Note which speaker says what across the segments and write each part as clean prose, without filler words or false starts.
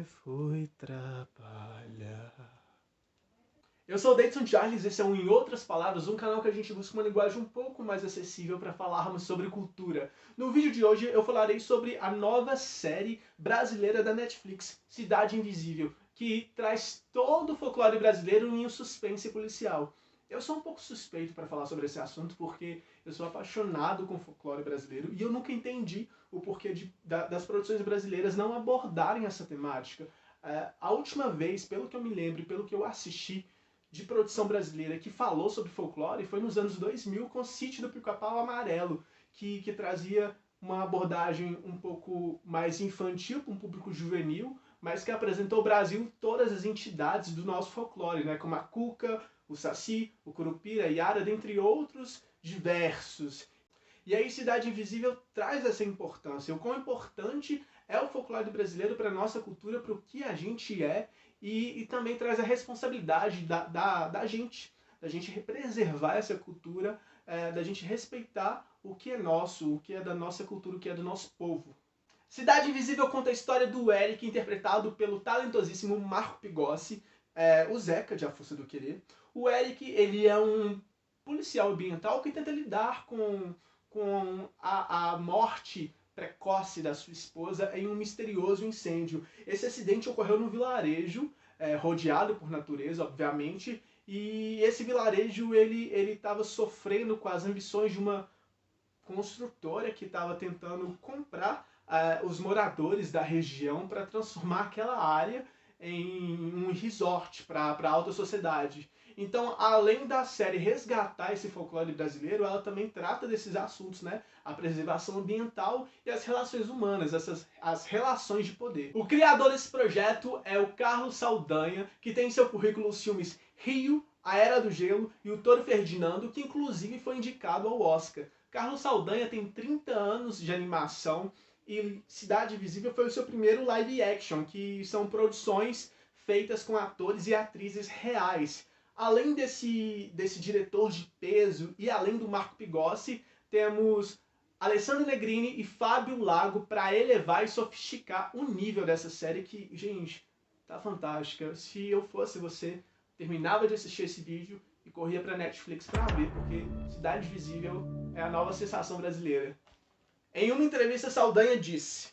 Speaker 1: fui trabalhar. Eu sou o Dayton Charles, esse é Em Outras Palavras, um canal que a gente busca uma linguagem um pouco mais acessível para falarmos sobre cultura. No vídeo de hoje eu falarei sobre a nova série brasileira da Netflix, Cidade Invisível, que traz todo o folclore brasileiro em um suspense policial. Eu sou um pouco suspeito para falar sobre esse assunto porque eu sou apaixonado com folclore brasileiro e eu nunca entendi o porquê das produções brasileiras não abordarem essa temática. A última vez, pelo que eu me lembro e pelo que eu assisti, de produção brasileira que falou sobre folclore foi nos anos 2000 com o Sítio do Pica-Pau Amarelo, que trazia uma abordagem um pouco mais infantil para um público juvenil, mas que apresentou ao Brasil todas as entidades do nosso folclore, né, como a cuca, o saci, o curupira, a iara, dentre outros diversos. E aí Cidade Invisível traz essa importância, o quão importante é o folclore brasileiro para a nossa cultura, para o que a gente é, e também traz a responsabilidade da gente preservar essa cultura, da gente respeitar o que é nosso, o que é da nossa cultura, o que é do nosso povo. Cidade Invisível conta a história do Eric, interpretado pelo talentosíssimo Marco Pigossi, o Zeca de A Força do Querer. O Eric, ele é um policial ambiental que tenta lidar com a morte precoce da sua esposa em um misterioso incêndio. Esse acidente ocorreu num vilarejo, rodeado por natureza, obviamente, e esse vilarejo ele estava sofrendo com as ambições de uma construtora que estava tentando comprar os moradores da região para transformar aquela área em um resort para a alta sociedade. Então, além da série resgatar esse folclore brasileiro, ela também trata desses assuntos, né? A preservação ambiental e as relações humanas, as relações de poder. O criador desse projeto é o Carlos Saldanha, que tem em seu currículo os filmes Rio, A Era do Gelo e O Toro Ferdinando, que inclusive foi indicado ao Oscar. Carlos Saldanha tem 30 anos de animação e Cidade Invisível foi o seu primeiro live action, que são produções feitas com atores e atrizes reais. Além desse diretor de peso e além do Marco Pigossi, temos Alessandro Negrini e Fábio Lago para elevar e sofisticar o nível dessa série que, gente, tá fantástica. Se eu fosse você, terminava de assistir esse vídeo e corria para Netflix para ver, porque Cidade Invisível é a nova sensação brasileira. Em uma entrevista, Saldanha disse: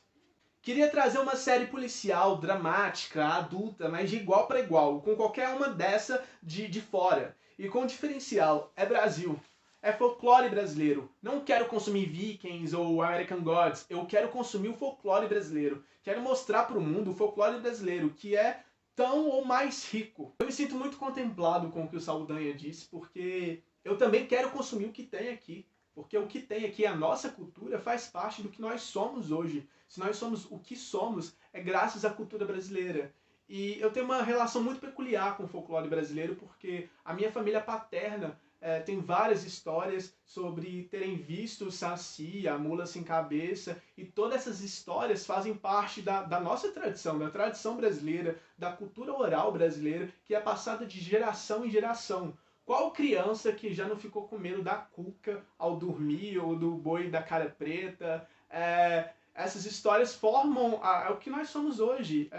Speaker 1: queria trazer uma série policial, dramática, adulta, mas de igual para igual, com qualquer uma dessa de fora. E com diferencial, é Brasil. É folclore brasileiro. Não quero consumir Vikings ou American Gods, eu quero consumir o folclore brasileiro. Quero mostrar para o mundo o folclore brasileiro, que é tão ou mais rico. Eu me sinto muito contemplado com o que o Saldanha disse, porque eu também quero consumir o que tem aqui. Porque o que tem aqui, a nossa cultura, faz parte do que nós somos hoje. Se nós somos o que somos, é graças à cultura brasileira. E eu tenho uma relação muito peculiar com o folclore brasileiro, porque a minha família paterna tem várias histórias sobre terem visto o Saci, a mula sem cabeça, e todas essas histórias fazem parte da nossa tradição, da tradição brasileira, da cultura oral brasileira, que é passada de geração em geração. Qual criança que já não ficou com medo da cuca ao dormir, ou do boi da cara preta? Essas histórias formam o que nós somos hoje.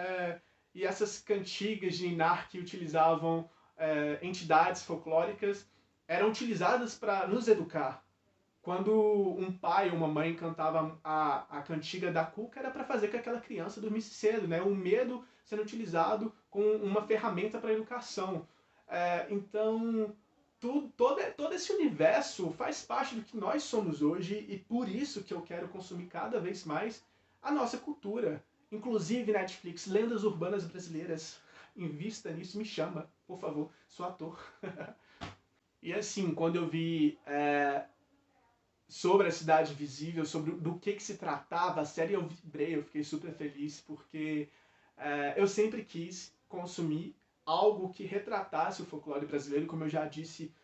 Speaker 1: E essas cantigas de Ninar que utilizavam entidades folclóricas eram utilizadas para nos educar. Quando um pai ou uma mãe cantava a cantiga da cuca, era para fazer com que aquela criança dormisse cedo, né? O medo sendo utilizado como uma ferramenta para a educação. Então, todo esse universo faz parte do que nós somos hoje e por isso que eu quero consumir cada vez mais a nossa cultura. Inclusive, Netflix, lendas urbanas brasileiras, invista nisso, me chama, por favor, sou ator. E assim, quando eu vi sobre a Cidade Invisível, sobre do que se tratava a série, eu vibrei, eu fiquei super feliz, porque eu sempre quis consumir algo que retratasse o folclore brasileiro, como eu já disse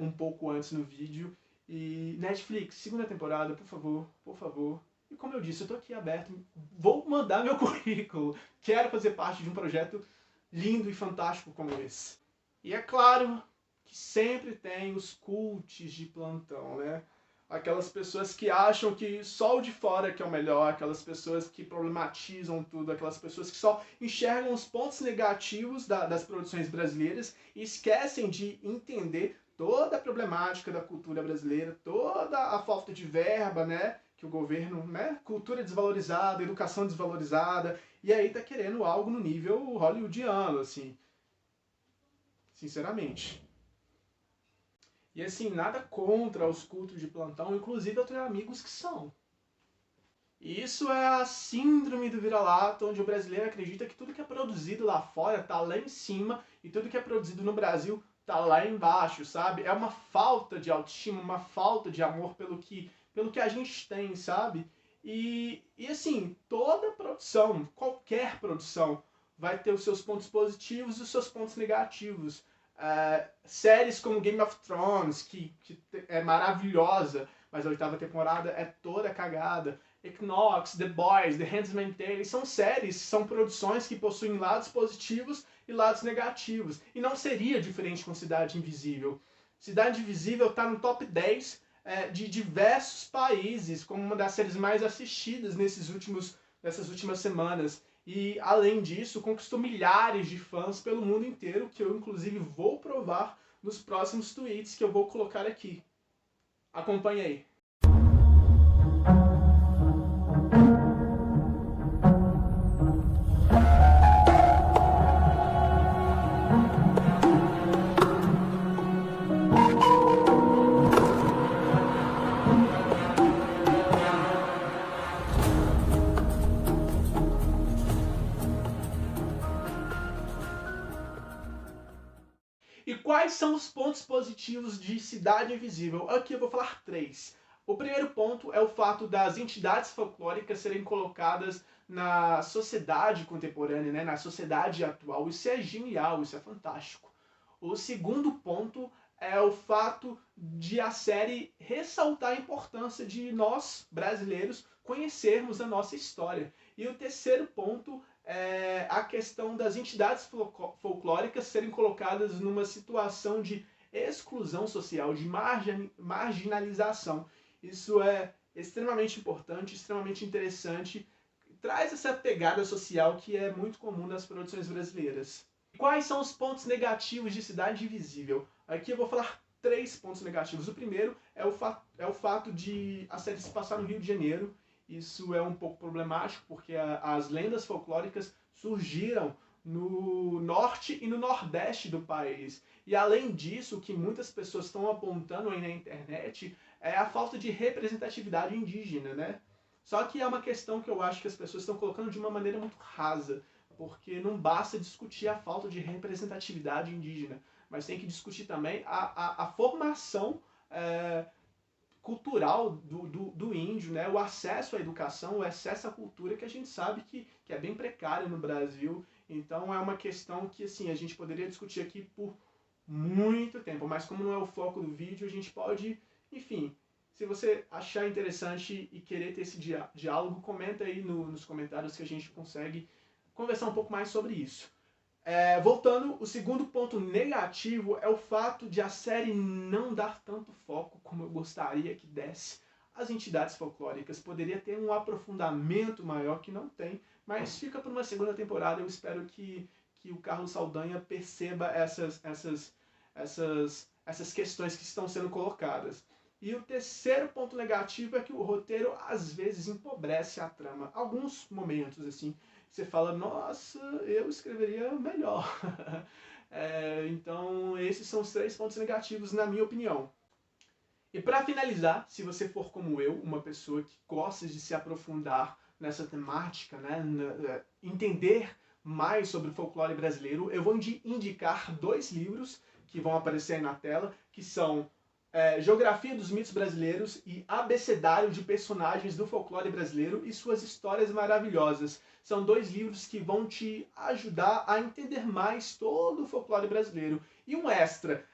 Speaker 1: um pouco antes no vídeo. E Netflix, segunda temporada, por favor, por favor. E como eu disse, eu tô aqui aberto, vou mandar meu currículo. Quero fazer parte de um projeto lindo e fantástico como esse. E é claro que sempre tem os cults de plantão, né? Aquelas pessoas que acham que só o de fora que é o melhor, aquelas pessoas que problematizam tudo, aquelas pessoas que só enxergam os pontos negativos das produções brasileiras e esquecem de entender toda a problemática da cultura brasileira, toda a falta de verba, né, que o governo, né, cultura desvalorizada, educação desvalorizada, e aí tá querendo algo no nível hollywoodiano, assim, sinceramente. E assim, nada contra os cultos de plantão, inclusive eu tenho amigos que são. E isso é a síndrome do vira-lata, onde o brasileiro acredita que tudo que é produzido lá fora tá lá em cima e tudo que é produzido no Brasil tá lá embaixo, sabe? É uma falta de autoestima, uma falta de amor pelo que a gente tem, sabe? E assim, toda produção, qualquer produção, vai ter os seus pontos positivos e os seus pontos negativos. Séries como Game of Thrones, que é maravilhosa, mas a oitava temporada é toda cagada. Equinox, The Boys, The Handmaid's Tale, são séries, são produções que possuem lados positivos e lados negativos. E não seria diferente com Cidade Invisível. Cidade Invisível está no top 10 de diversos países, como uma das séries mais assistidas nessas últimas semanas. E, além disso, conquistou milhares de fãs pelo mundo inteiro, que eu, inclusive, vou provar nos próximos tweets que eu vou colocar aqui. Acompanhe aí. E quais são os pontos positivos de Cidade Invisível? Aqui eu vou falar 3. O primeiro ponto é o fato das entidades folclóricas serem colocadas na sociedade contemporânea, né? Na sociedade atual. Isso é genial, isso é fantástico. O segundo ponto é o fato de a série ressaltar a importância de nós, brasileiros, conhecermos a nossa história. E o terceiro ponto é a questão das entidades folclóricas serem colocadas numa situação de exclusão social, de marginalização. Isso é extremamente importante, extremamente interessante, traz essa pegada social que é muito comum nas produções brasileiras. Quais são os pontos negativos de Cidade Invisível? Aqui eu vou falar 3 pontos negativos. O primeiro é o fato de a série se passar no Rio de Janeiro. Isso é um pouco problemático, porque as lendas folclóricas surgiram no norte e no nordeste do país. E além disso, o que muitas pessoas estão apontando aí na internet é a falta de representatividade indígena, né? Só que é uma questão que eu acho que as pessoas estão colocando de uma maneira muito rasa, porque não basta discutir a falta de representatividade indígena, mas tem que discutir também a formação cultural do índio, né? O acesso à educação, o acesso à cultura, que a gente sabe que é bem precário no Brasil. Então é uma questão que assim, a gente poderia discutir aqui por muito tempo, mas como não é o foco do vídeo, a gente pode, enfim, se você achar interessante e querer ter esse diálogo, comenta aí nos comentários que a gente consegue conversar um pouco mais sobre isso. Voltando, o segundo ponto negativo é o fato de a série não dar tanto foco como eu gostaria que desse às entidades folclóricas. Poderia ter um aprofundamento maior que não tem, mas fica para uma segunda temporada. Eu espero que o Carlos Saldanha perceba essas questões que estão sendo colocadas. E o terceiro ponto negativo é que o roteiro às vezes empobrece a trama. Alguns momentos, assim, você fala, nossa, eu escreveria melhor. Então, esses são os 3 pontos negativos, na minha opinião. E para finalizar, se você for como eu, uma pessoa que gosta de se aprofundar nessa temática, né, entender mais sobre o folclore brasileiro, eu vou indicar 2 livros que vão aparecer aí na tela, que são Geografia dos Mitos Brasileiros e Abecedário de Personagens do Folclore Brasileiro e Suas Histórias Maravilhosas. São 2 livros que vão te ajudar a entender mais todo o folclore brasileiro. E um extra,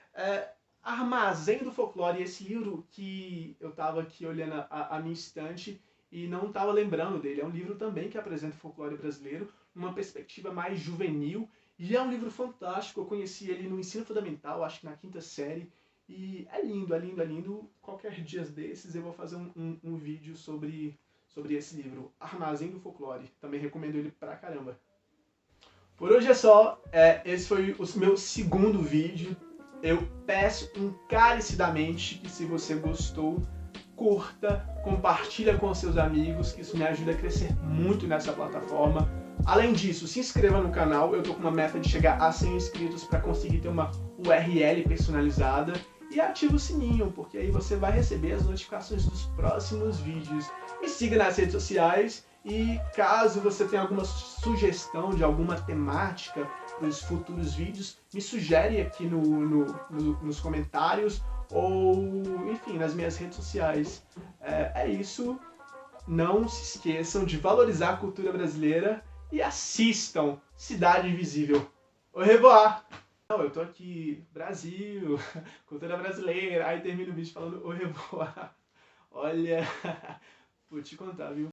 Speaker 1: Armazém do Folclore, esse livro que eu estava aqui olhando a minha estante e não estava lembrando dele. É um livro também que apresenta o folclore brasileiro numa perspectiva mais juvenil. E é um livro fantástico, eu conheci ele no ensino fundamental, acho que na 5ª série. E é lindo, é lindo, é lindo. Qualquer dia desses eu vou fazer um vídeo sobre esse livro, Armazém do Folclore. Também recomendo ele pra caramba. Por hoje é só. Esse foi o meu segundo vídeo. Eu peço encarecidamente que, se você gostou, curta, compartilha com seus amigos, que isso me ajuda a crescer muito nessa plataforma. Além disso, se inscreva no canal. Eu tô com uma meta de chegar a 100 inscritos para conseguir ter uma URL personalizada. E ativa o sininho, porque aí você vai receber as notificações dos próximos vídeos. Me siga nas redes sociais e, caso você tenha alguma sugestão de alguma temática para os futuros vídeos, me sugere aqui nos comentários ou, enfim, nas minhas redes sociais. É isso. Não se esqueçam de valorizar a cultura brasileira e assistam Cidade Invisível. Au revoir! Eu tô aqui, Brasil, cultura brasileira, aí termino o vídeo falando au revoir. Olha, vou te contar, viu?